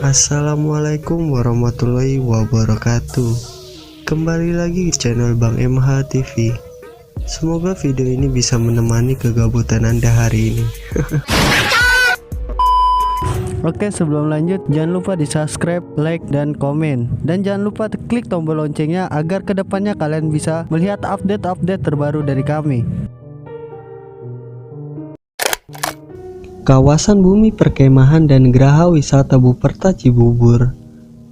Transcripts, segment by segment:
Assalamualaikum warahmatullahi wabarakatuh. Kembali lagi di channel Bang MH TV. Semoga video ini bisa menemani kegabutan Anda hari ini. Oke, sebelum lanjut jangan lupa di subscribe, like, dan komen. Dan jangan lupa klik tombol loncengnya agar kedepannya kalian bisa melihat update-update terbaru dari kami. Kawasan bumi perkemahan dan geraha wisata Buperta Cibubur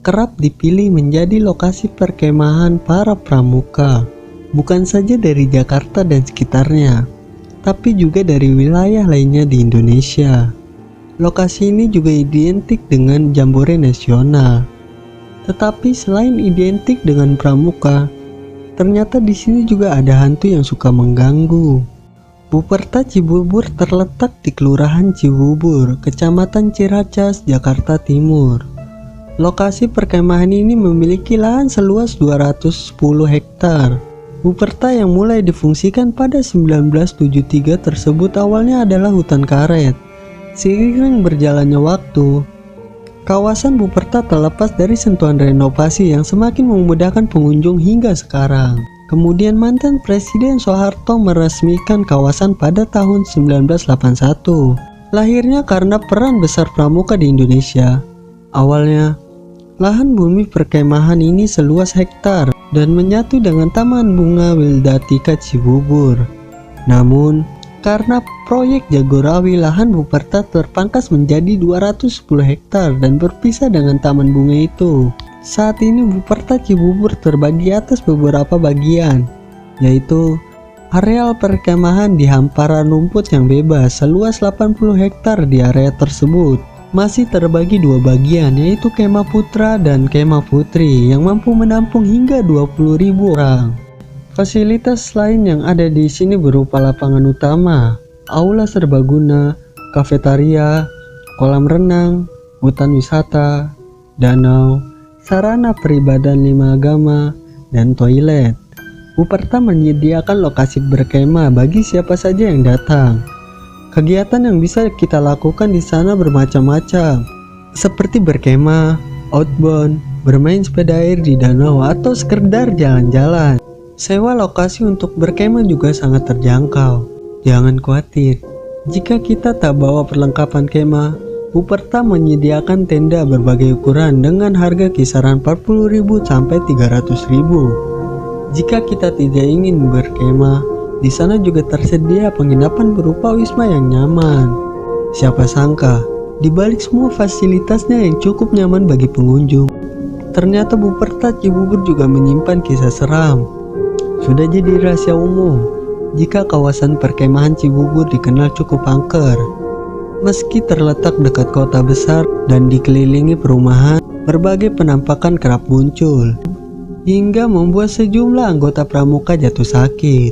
kerap dipilih menjadi lokasi perkemahan para pramuka, bukan saja dari Jakarta dan sekitarnya, tapi juga dari wilayah lainnya di Indonesia. Lokasi ini juga identik dengan jambore nasional. Tetapi selain identik dengan pramuka, ternyata di sini juga ada hantu yang suka mengganggu. Buperta Cibubur terletak di Kelurahan Cibubur, Kecamatan Ciracas, Jakarta Timur. Lokasi perkemahan ini memiliki lahan seluas 210 hektar. Buperta yang mulai difungsikan pada 1973 tersebut awalnya adalah hutan karet. Seiring berjalannya waktu, kawasan Buperta terlepas dari sentuhan renovasi yang semakin memudahkan pengunjung hingga sekarang. Kemudian mantan Presiden Soeharto meresmikan kawasan pada tahun 1981. Lahirnya karena peran besar pramuka di Indonesia. Awalnya, lahan bumi perkemahan ini seluas hektar dan menyatu dengan Taman Bunga Wildatika Cibubur. Namun, karena proyek Jagorawi, lahan Buperta terpangkas menjadi 210 hektar dan berpisah dengan taman bunga itu. Saat ini Buperta Cibubur terbagi atas beberapa bagian, yaitu areal perkemahan di hamparan rumput yang bebas seluas 80 hektar. Di area tersebut masih terbagi dua bagian, yaitu Kemah Putra dan Kemah Putri yang mampu menampung hingga 20.000 orang. Fasilitas lain yang ada di sini berupa lapangan utama, aula serbaguna, kafetaria, kolam renang, hutan wisata, danau, sarana peribadahan 5 agama, dan toilet. Buperta menyediakan lokasi berkemah bagi siapa saja yang datang. Kegiatan yang bisa kita lakukan di sana bermacam-macam, seperti berkemah, outbound, bermain sepeda air di danau, atau sekedar jalan-jalan. Sewa lokasi untuk berkemah juga sangat terjangkau. Jangan khawatir, jika kita tak bawa perlengkapan kemah, Buperta menyediakan tenda berbagai ukuran dengan harga kisaran 40.000 sampai 300.000. Jika kita tidak ingin berkemah, di sana juga tersedia penginapan berupa wisma yang nyaman. Siapa sangka, di balik semua fasilitasnya yang cukup nyaman bagi pengunjung, ternyata Buperta Cibubur juga menyimpan kisah seram. Sudah jadi rahasia umum jika kawasan perkemahan Cibubur dikenal cukup angker. Meski terletak dekat kota besar dan dikelilingi perumahan, berbagai penampakan kerap muncul, hingga membuat sejumlah anggota pramuka jatuh sakit.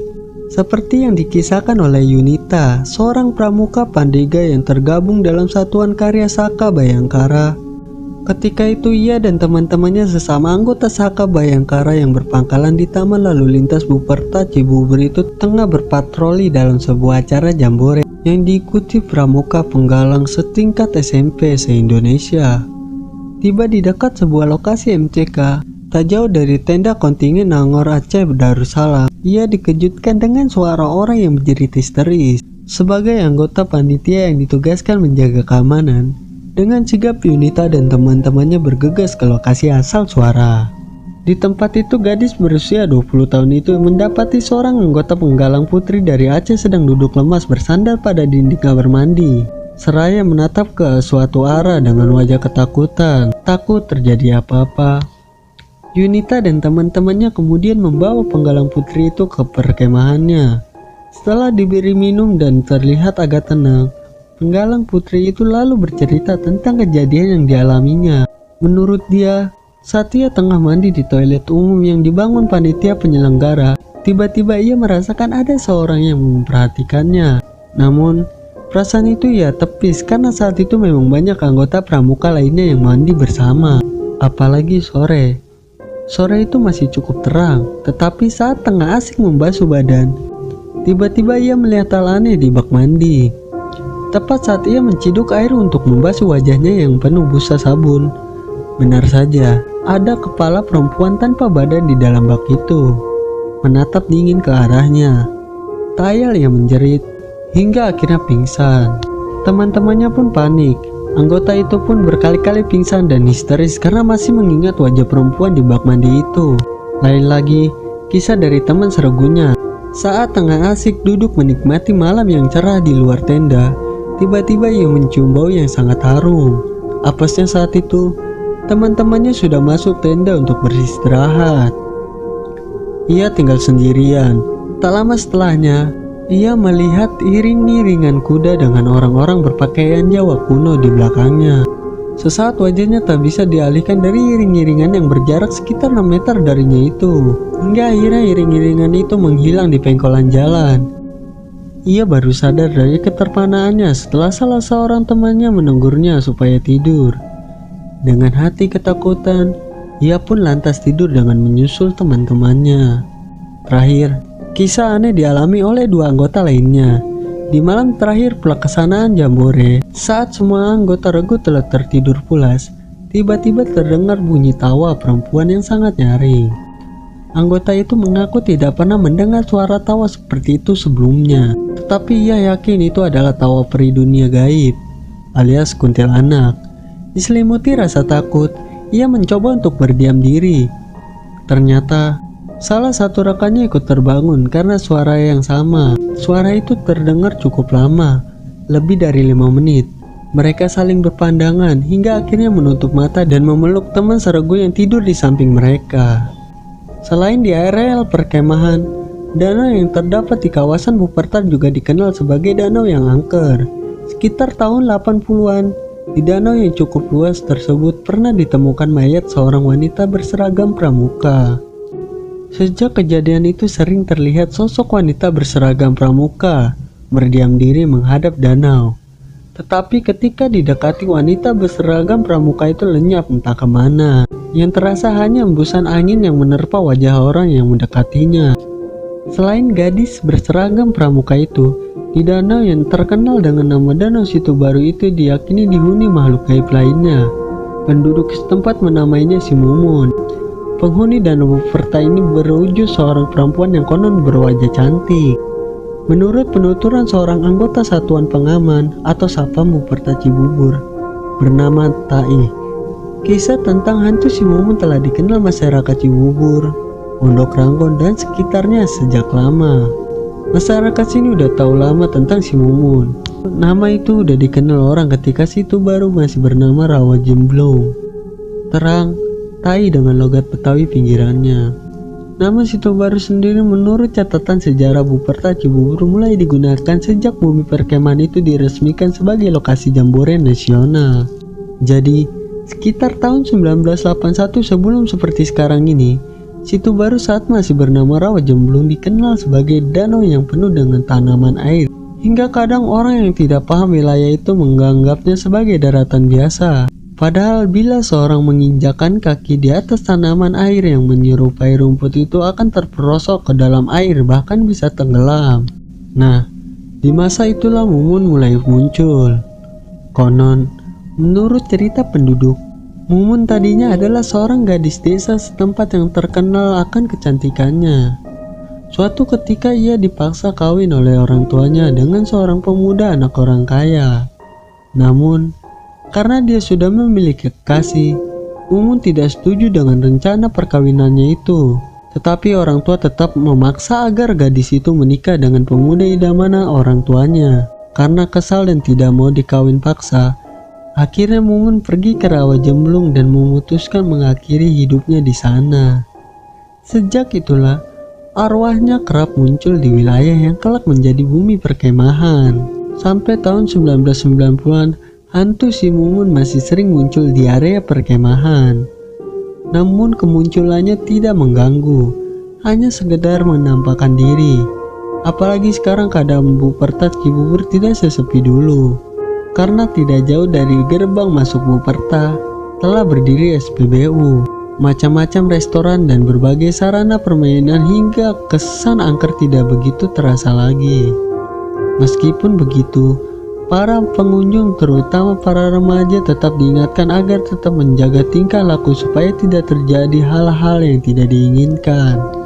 Seperti yang dikisahkan oleh Yunita, seorang pramuka Pandega yang tergabung dalam Satuan Karya Saka Bayangkara. Ketika itu ia dan teman-temannya sesama anggota Saka Bayangkara yang berpangkalan di Taman Lalu Lintas Buperta Cibubur itu tengah berpatroli dalam sebuah acara jambore yang diikuti pramuka penggalang setingkat SMP se-Indonesia. Tiba di dekat sebuah lokasi MCK, tak jauh dari tenda kontingen Nangor Aceh Darussalam, ia dikejutkan dengan suara orang yang menjerit histeris. Sebagai anggota panitia yang ditugaskan menjaga keamanan, dengan sigap Yunita dan teman-temannya bergegas ke lokasi asal suara. Di tempat itu gadis berusia 20 tahun itu mendapati seorang anggota penggalang putri dari Aceh sedang duduk lemas bersandar pada dinding kamar mandi, seraya menatap ke suatu arah dengan wajah ketakutan, takut terjadi apa-apa. Yunita dan teman-temannya kemudian membawa penggalang putri itu ke perkemahannya. Setelah diberi minum dan terlihat agak tenang, penggalang putri itu lalu bercerita tentang kejadian yang dialaminya. Menurut dia, saat ia tengah mandi di toilet umum yang dibangun panitia penyelenggara, tiba-tiba ia merasakan ada seorang yang memperhatikannya. Namun, perasaan itu ia tepis karena saat itu memang banyak anggota pramuka lainnya yang mandi bersama. Apalagi sore. Sore itu masih cukup terang, tetapi saat tengah asik membasuh badan, tiba-tiba ia melihat hal aneh di bak mandi. tepat saat ia menciduk air untuk membasuh wajahnya yang penuh busa sabun. Benar saja, ada kepala perempuan tanpa badan di dalam bak itu, menatap dingin ke arahnya. Tayal yang menjerit hingga akhirnya pingsan. Teman-temannya pun panik. Anggota itu pun berkali-kali pingsan dan histeris karena masih mengingat wajah perempuan di bak mandi itu. Lain lagi, kisah dari teman seregunya. Saat tengah asik duduk menikmati malam yang cerah di luar tenda, tiba-tiba ia mencium bau yang sangat harum. Apesnya saat itu, teman-temannya sudah masuk tenda untuk beristirahat. Ia tinggal sendirian. Tak lama setelahnya, ia melihat iring-iringan kuda dengan orang-orang berpakaian Jawa kuno di belakangnya. Sesaat wajahnya tak bisa dialihkan dari iring-iringan yang berjarak sekitar 6 meter darinya itu. Hingga akhirnya iring-iringan itu menghilang di pengkolan jalan. Ia baru sadar dari keterpanaannya setelah salah seorang temannya menegurnya supaya tidur. Dengan hati ketakutan, ia pun lantas tidur dengan menyusul teman-temannya. Terakhir, kisah aneh dialami oleh 2 anggota lainnya. Di malam terakhir pelaksanaan jambore, saat semua anggota regu telah tertidur pulas, tiba-tiba terdengar bunyi tawa perempuan yang sangat nyaring. Anggota itu mengaku tidak pernah mendengar suara tawa seperti itu sebelumnya, tetapi ia yakin itu adalah tawa peri dunia gaib, alias kuntilanak. Diselimuti rasa takut, ia mencoba untuk berdiam diri. Ternyata salah satu rekannya ikut terbangun karena suara yang sama. Suara itu terdengar cukup lama, lebih dari 5 menit. Mereka saling berpandangan hingga akhirnya menutup mata dan memeluk teman seregu yang tidur di samping mereka. Selain di areal perkemahan, danau yang terdapat di kawasan Buperta juga dikenal sebagai danau yang angker. Sekitar tahun 80-an, di danau yang cukup luas tersebut pernah ditemukan mayat seorang wanita berseragam pramuka. Sejak kejadian itu sering terlihat sosok wanita berseragam pramuka berdiam diri menghadap danau. Tetapi ketika didekati, wanita berseragam pramuka itu lenyap entah kemana. Yang terasa hanya embusan angin yang menerpa wajah orang yang mendekatinya. Selain gadis berseragam pramuka itu, di danau yang terkenal dengan nama Danau Situbaru itu diyakini dihuni makhluk gaib lainnya. Penduduk setempat menamainya si Mumun. Penghuni Danau Buperta ini berwujud seorang perempuan yang konon berwajah cantik. Menurut penuturan seorang anggota Satuan Pengaman atau Sapam Buperta Cibubur bernama Tai, kisah tentang hantu si Mumun telah dikenal masyarakat Cibubur, Pondok Ranggon dan sekitarnya sejak lama. Masyarakat sini udah tahu lama tentang si Mumun. Nama itu udah dikenal orang ketika Situbaru masih bernama Rawa Jemblong. Terang Tai dengan logat Betawi pinggirannya. Nama Situbaru sendiri menurut catatan sejarah Buperta Cibubur mulai digunakan sejak bumi perkemahan itu diresmikan sebagai lokasi jambore nasional. Jadi, sekitar tahun 1981 sebelum seperti sekarang ini, Situbaru saat masih bernama Rawa Jemblong dikenal sebagai danau yang penuh dengan tanaman air. Hingga kadang orang yang tidak paham wilayah itu menganggapnya sebagai daratan biasa. Padahal bila seorang menginjakan kaki di atas tanaman air yang menyerupai rumput itu akan terperosok ke dalam air, bahkan bisa tenggelam. Nah, di masa itulah Mumun mulai muncul. Konon, menurut cerita penduduk, Mumun tadinya adalah seorang gadis desa setempat yang terkenal akan kecantikannya. Suatu ketika ia dipaksa kawin oleh orang tuanya dengan seorang pemuda anak orang kaya. Namun, karena dia sudah memiliki kekasih, Mumun tidak setuju dengan rencana perkawinannya itu. Tetapi orang tua tetap memaksa agar gadis itu menikah dengan pemuda idaman orang tuanya. Karena kesal dan tidak mau dikawin paksa, akhirnya Mumun pergi ke Rawa Jemblong dan memutuskan mengakhiri hidupnya di sana. Sejak itulah, arwahnya kerap muncul di wilayah yang kelak menjadi bumi perkemahan. Sampai tahun 1990-an, hantu si Mumun masih sering muncul di area perkemahan. Namun kemunculannya tidak mengganggu, hanya sekedar menampakkan diri. Apalagi sekarang keadaan Buperta Cibubur tidak sesepi dulu. Karena tidak jauh dari gerbang masuk Buperta telah berdiri SPBU, macam-macam restoran dan berbagai sarana permainan hingga kesan angker tidak begitu terasa lagi. Meskipun begitu, Para pengunjung, terutama para remaja, tetap diingatkan agar tetap menjaga tingkah laku supaya tidak terjadi hal-hal yang tidak diinginkan.